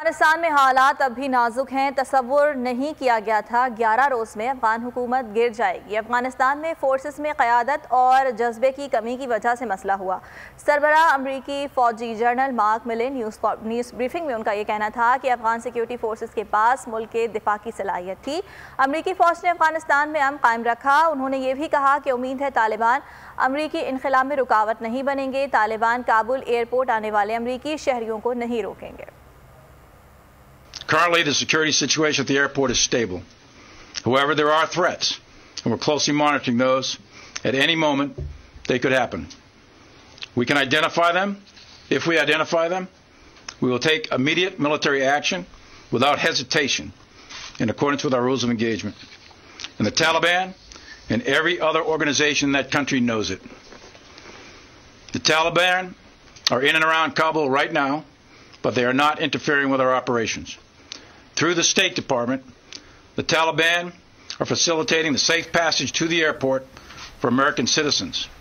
अफगानिस्तान में हालात अब भी नाजुक हैं। तसव्वुर नहीं किया गया था 11 रोज़ में अफगान हुकूमत गिर जाएगी। अफगानिस्तान में फोर्सेस में क़यादत और जज्बे की कमी की वजह से मसला हुआ। सरबराह अमरीकी फ़ौजी जनरल मार्क मिले न्यूज़ ब्रीफिंग में उनका ये कहना था कि अफगान सिक्योरिटी फोर्सेस के पास मुल्क के दिफा की सलाहियत थी। अमरीकी फ़ौज ने अफगानिस्तान में अमन कायम रखा। उन्होंने ये भी कहा कि उम्मीद है तालिबान अमरीकी इनक़िलाब में रुकावट नहीं बनेंगे। तालिबान काबुल एयरपोर्ट आने वाले अमरीकी शहरियों को नहीं रोकेंगे। Currently, the security situation at the airport is stable. However, there are threats, and we're closely monitoring those. At any moment, they could happen. We can identify them. If we identify them, we will take immediate military action without hesitation in accordance with our rules of engagement. And the Taliban and every other organization in that country knows it. The Taliban are in and around Kabul right now, but they are not interfering with our operations. Through the State Department, the Taliban are facilitating the safe passage to the airport for American citizens.